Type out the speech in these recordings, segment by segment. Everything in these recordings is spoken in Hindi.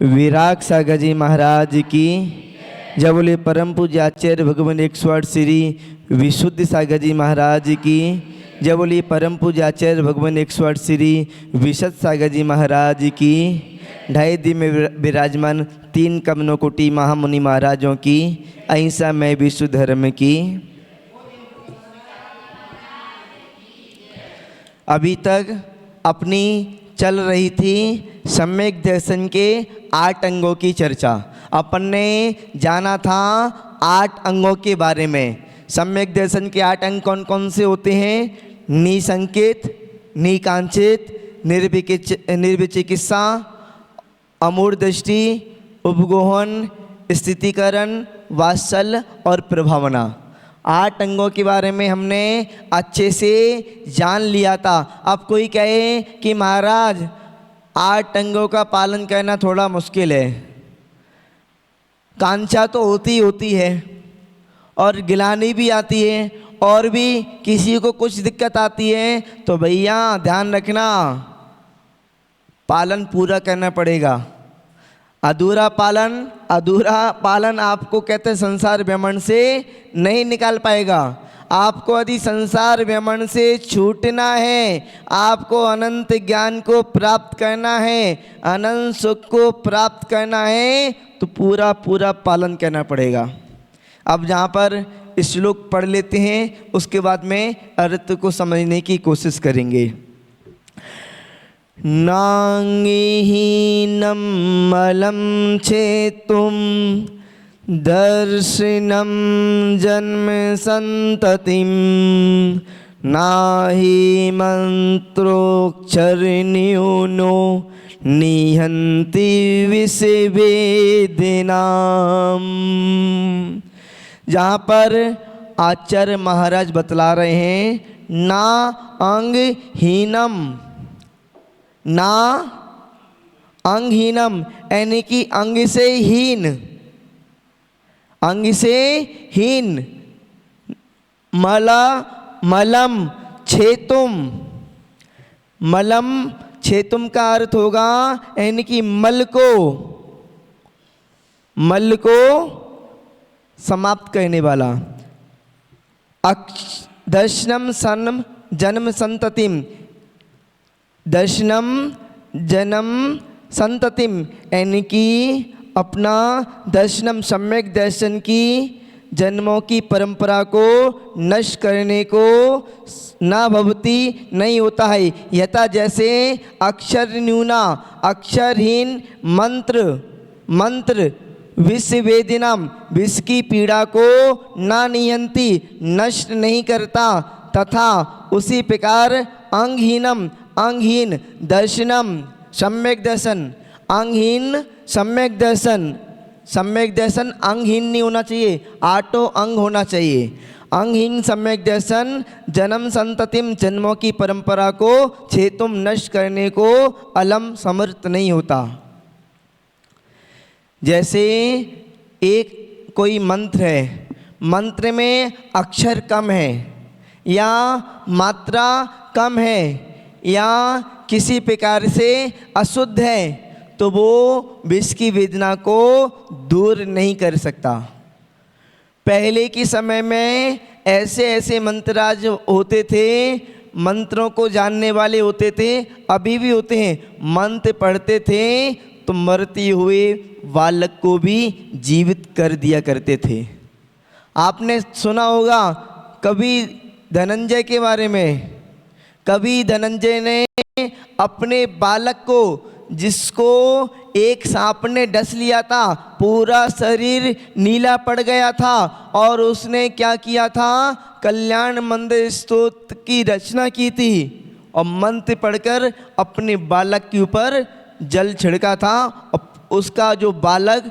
विराग सागर जी महाराज की जय बोले। परम पूज्य आचार्य भगवान 108 श्री विशुद्ध सागर जी महाराज की जय बोले। परम पूज्य आचार्य भगवान 108 श्री विशद सागर जी महाराज की। ढाई दिन में विराजमान 3 कमनो कोटि महामुनि महाराजों की अहिंसा में विश्व धर्म की। अभी तक अपनी चल रही थी सम्यक दर्शन के 8 अंगों की चर्चा। अपन ने जाना था 8 अंगों के बारे में। सम्यक दर्शन के 8 अंग कौन कौन से होते हैं? निसंकेत, निकांचित, निर्विचिकित्सा, अमूढ़ दृष्टि, उपगोहन, स्थितिकरण, वात्सल्य और प्रभावना। 8 अंगों के बारे में हमने अच्छे से जान लिया था। अब कोई कहे कि महाराज 8 अंगों का पालन करना थोड़ा मुश्किल है, कांचा तो होती है और गिलानी भी आती है और भी किसी को कुछ दिक्कत आती है, तो भैया ध्यान रखना, पालन पूरा करना पड़ेगा। अधूरा पालन आपको कहते हैं संसार ब्रह्मांड से नहीं निकाल पाएगा। आपको यदि संसार ब्रह्मांड से छूटना है, आपको अनंत ज्ञान को प्राप्त करना है, अनंत सुख को प्राप्त करना है, तो पूरा पालन करना पड़ेगा। अब जहाँ पर श्लोक पढ़ लेते हैं, उसके बाद में अर्थ को समझने की कोशिश करेंगे। नांगिहीनं मलं छेतुं दर्शनं जन्म संततिं नाहि मंत्रोच्चरन्यूनो निहन्ति विषवेदिनाम्। जहाँ पर आचार्य महाराज बतला रहे हैं, ना अंगहीनम, ना अंगहीनम यानी कि अंग से हीन, मलम छेतुम का अर्थ होगा यानी कि मल को समाप्त करने वाला। दर्शनम सन्म जन्म संततिम, दर्शनम जन्म संततिम यानी कि अपना दर्शनम सम्यक दर्शन की जन्मों की परंपरा को नष्ट करने को ना भवती नहीं होता है। यथा जैसे अक्षर न्यूना अक्षरहीन मंत्र विषवेदिनाम विष की पीड़ा को ना नियंती नष्ट नहीं करता, तथा उसी प्रकार अंगहीन दर्शनम सम्यक दर्शन, अंगहीन सम्यक दर्शन अंगहीन नहीं होना चाहिए, 8 अंग होना चाहिए। अंगहीन सम्यक दर्शन जन्म संततिम जन्मों की परंपरा को छेतुम नष्ट करने को अलम समर्थ नहीं होता। जैसे एक कोई मंत्र है, मंत्र में अक्षर कम है या मात्रा कम है या किसी प्रकार से अशुद्ध है, तो वो विष की वेदना को दूर नहीं कर सकता। पहले के समय में ऐसे मंत्राज होते थे, मंत्रों को जानने वाले होते थे, अभी भी होते हैं। मंत्र पढ़ते थे तो मरते हुए बालक को भी जीवित कर दिया करते थे। आपने सुना होगा कभी धनंजय के बारे में। कभी धनंजय ने अपने बालक को, जिसको एक सांप ने डस लिया था, पूरा शरीर नीला पड़ गया था, और उसने क्या किया था, कल्याण मंत्र स्तोत्र की रचना की थी और मंत्र पढ़कर अपने बालक के ऊपर जल छिड़का था। और उसका जो बालक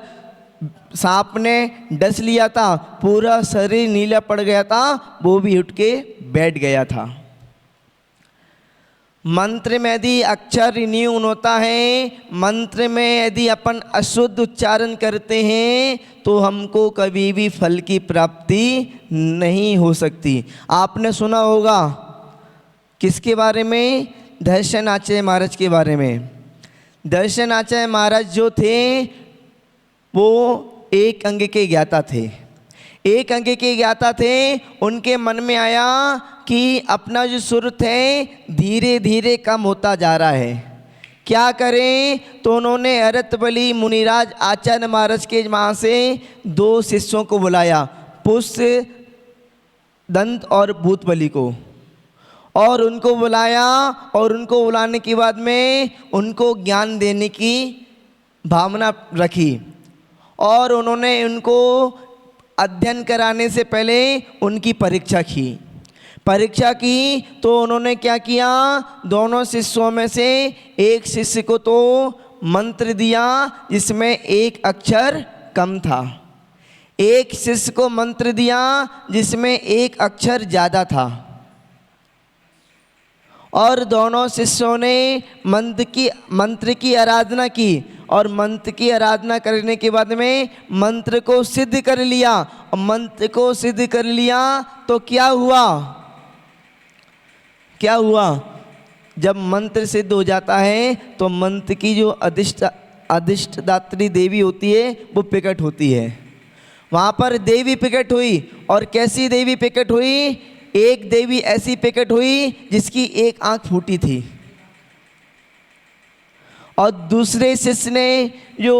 सांप ने डस लिया था, पूरा शरीर नीला पड़ गया था, वो भी उठ के बैठ गया था। मंत्र में यदि अक्षर न्यून होता है, मंत्र में यदि अपन अशुद्ध उच्चारण करते हैं, तो हमको कभी भी फल की प्राप्ति नहीं हो सकती। आपने सुना होगा किसके बारे में? दर्शन आचार्य महाराज के बारे में। दर्शनाचार्य महाराज जो थे वो एक अंग के ज्ञाता थे, एक अंग के ज्ञाता थे। उनके मन में आया कि अपना जो सुरत है धीरे धीरे कम होता जा रहा है, क्या करें। तो उन्होंने अरतबली मुनिराज आचार्य महाराज के वहाँ से 2 शिष्यों को बुलाया, पुष्य दंत और भूतबली को, और उनको बुलाया। और उनको बुलाने के बाद में उनको ज्ञान देने की भावना रखी, और उन्होंने उनको अध्ययन कराने से पहले उनकी परीक्षा की। परीक्षा की तो उन्होंने क्या किया, दोनों शिष्यों में से एक शिष्य को तो मंत्र दिया जिसमें एक अक्षर कम था, एक शिष्य को मंत्र दिया जिसमें एक अक्षर ज़्यादा था, और दोनों शिष्यों ने मंत्र की आराधना की। और मंत्र की आराधना करने के बाद में मंत्र को सिद्ध कर लिया। और मंत्र को सिद्ध कर लिया तो क्या हुआ, क्या हुआ, जब मंत्र सिद्ध हो जाता है तो मंत्र की जो अधिष्ठात्री देवी होती है वो प्रकट होती है। वहाँ पर देवी प्रकट हुई, और कैसी देवी प्रकट हुई, एक देवी ऐसी प्रकट हुई जिसकी एक आंख फूटी थी, और दूसरे शिष्य ने जो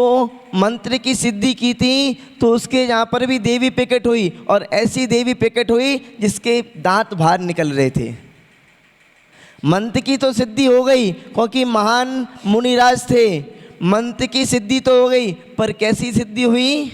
मंत्र की सिद्धि की थी तो उसके यहाँ पर भी देवी प्रकट हुई, और ऐसी देवी प्रकट हुई जिसके दांत बाहर निकल रहे थे। मंत्र की तो सिद्धि हो गई क्योंकि महान मुनिराज थे, मंत्र की सिद्धि तो हो गई, पर कैसी सिद्धि हुई,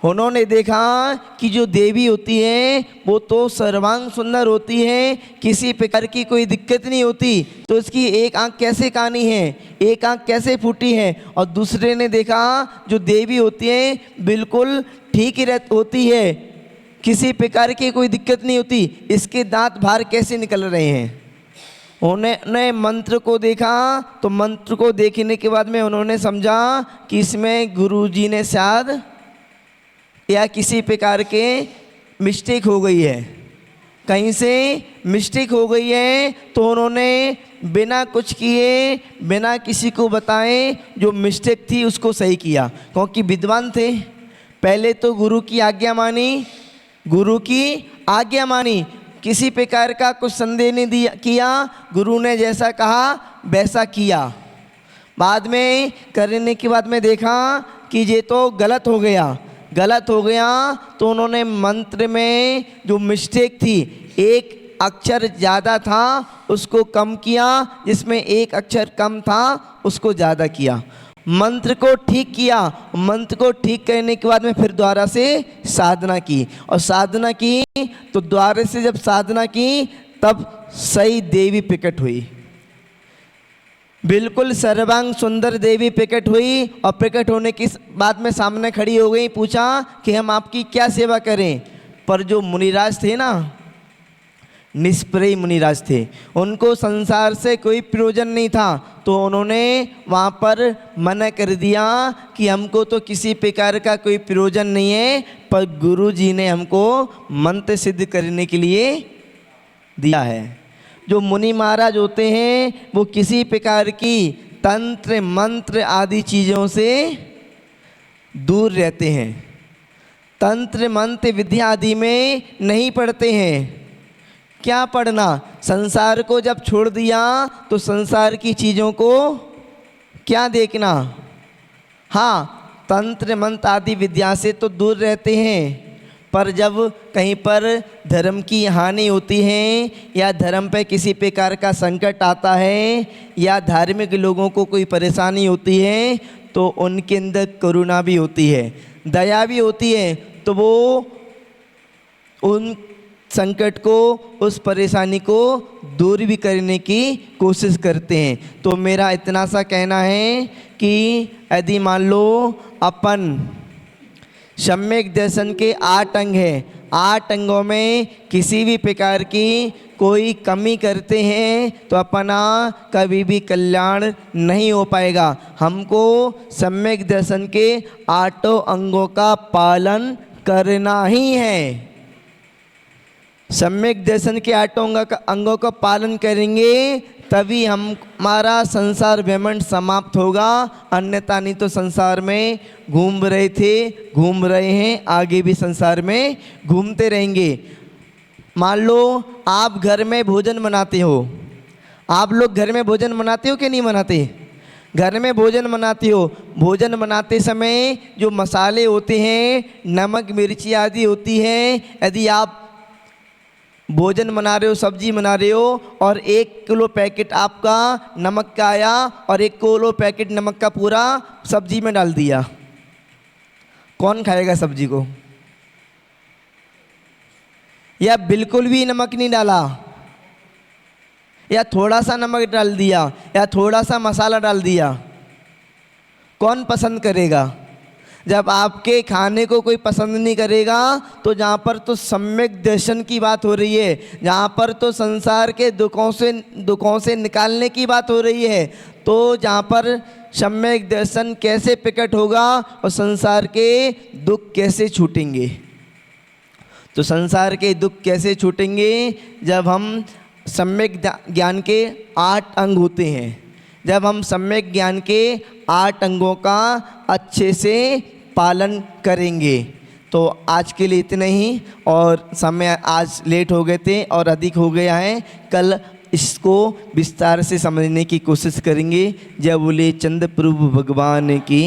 उन्होंने देखा कि जो देवी होती है वो तो सर्वांग सुंदर होती है, किसी प्रकार की कोई दिक्कत नहीं होती, तो इसकी एक आंख कैसे कानी है, एक आंख कैसे फूटी है। और दूसरे ने देखा जो देवी होती है बिल्कुल ठीक ही होती है, किसी प्रकार की कोई दिक्कत नहीं होती, इसके दांत बाहर कैसे निकल रहे हैं। उन्होंने मंत्र को देखा, तो मंत्र को देखने के बाद में उन्होंने समझा कि इसमें गुरुजी ने शायद या किसी प्रकार के मिस्टेक हो गई है, कहीं से मिस्टेक हो गई है। तो उन्होंने बिना कुछ किए, बिना किसी को बताए जो मिस्टेक थी उसको सही किया, क्योंकि विद्वान थे। पहले तो गुरु की आज्ञा मानी, गुरु की आज्ञा मानी, किसी प्रकार का कुछ संदेह नहीं किया, गुरु ने जैसा कहा वैसा किया। बाद में करने के बाद में देखा कि ये तो गलत हो गया, गलत हो गया, तो उन्होंने मंत्र में जो मिस्टेक थी, एक अक्षर ज़्यादा था उसको कम किया, जिसमें एक अक्षर कम था उसको ज़्यादा किया, मंत्र को ठीक किया। मंत्र को ठीक करने के बाद में फिर दोबारा से साधना की, और साधना की तो दोबारा से जब साधना की तब सही देवी प्रकट हुई, बिल्कुल सर्वांग सुंदर देवी प्रकट हुई। और प्रकट होने की बाद में सामने खड़ी हो गई, पूछा कि हम आपकी क्या सेवा करें। पर जो मुनिराज थे ना, निष्प्रय मुनिराज थे, उनको संसार से कोई प्रयोजन नहीं था, तो उन्होंने वहाँ पर मना कर दिया कि हमको तो किसी प्रकार का कोई प्रयोजन नहीं है, पर गुरुजी ने हमको मंत्र सिद्ध करने के लिए दिया है। जो मुनि महाराज होते हैं वो किसी प्रकार की तंत्र मंत्र आदि चीज़ों से दूर रहते हैं, तंत्र मंत्र विद्या आदि में नहीं पढ़ते हैं। क्या पढ़ना, संसार को जब छोड़ दिया तो संसार की चीज़ों को क्या देखना। हाँ, तंत्र मंत्र आदि विद्या से तो दूर रहते हैं, पर जब कहीं पर धर्म की हानि होती है या धर्म पे किसी प्रकार का संकट आता है या धार्मिक लोगों को कोई परेशानी होती है तो उनके अंदर करुणा भी होती है, दया भी होती है, तो वो उन संकट को, उस परेशानी को दूर भी करने की कोशिश करते हैं। तो मेरा इतना सा कहना है कि यदि मान लो अपन सम्यक दर्शन के 8 अंग हैं, 8 अंगों में किसी भी प्रकार की कोई कमी करते हैं तो अपना कभी भी कल्याण नहीं हो पाएगा। हमको सम्यक दर्शन के 8 अंगों का पालन करना ही है। सम्यक दर्शन के 8 अंगों का पालन करेंगे तभी हमारा संसार ब्रह्मांड समाप्त होगा, अन्यथा नहीं तो संसार में घूम रहे थे, घूम रहे हैं, आगे भी संसार में घूमते रहेंगे। मान लो आप घर में भोजन बनाते हो, आप लोग घर में भोजन बनाते हो कि नहीं बनाते? घर में भोजन बनाते हो, भोजन बनाते समय जो मसाले होते हैं, नमक मिर्ची आदि होती हैं, यदि आप भोजन बना रहे हो, सब्जी बना रहे हो और 1 किलो पैकेट आपका नमक का आया और 1 किलो पैकेट नमक का पूरा सब्जी में डाल दिया, कौन खाएगा सब्जी को? या बिल्कुल भी नमक नहीं डाला, या थोड़ा सा नमक डाल दिया, या थोड़ा सा मसाला डाल दिया, कौन पसंद करेगा? जब आपके खाने को कोई पसंद नहीं करेगा तो जहाँ पर तो सम्यक दर्शन की बात हो रही है, जहाँ पर तो संसार के दुखों से निकालने की बात हो रही है, तो जहाँ पर सम्यक दर्शन कैसे प्रकट होगा और संसार के दुख कैसे छूटेंगे? तो संसार के दुख कैसे छूटेंगे? जब हम सम्यक ज्ञान के 8 अंग होते हैं, जब हम सम्यक ज्ञान के 8 अंगों का अच्छे से पालन करेंगे। तो आज के लिए इतना ही, और समय आज लेट हो गए थे और अधिक हो गया है, कल इसको विस्तार से समझने की कोशिश करेंगे। जय बोले चंद्र प्रभु भगवान की।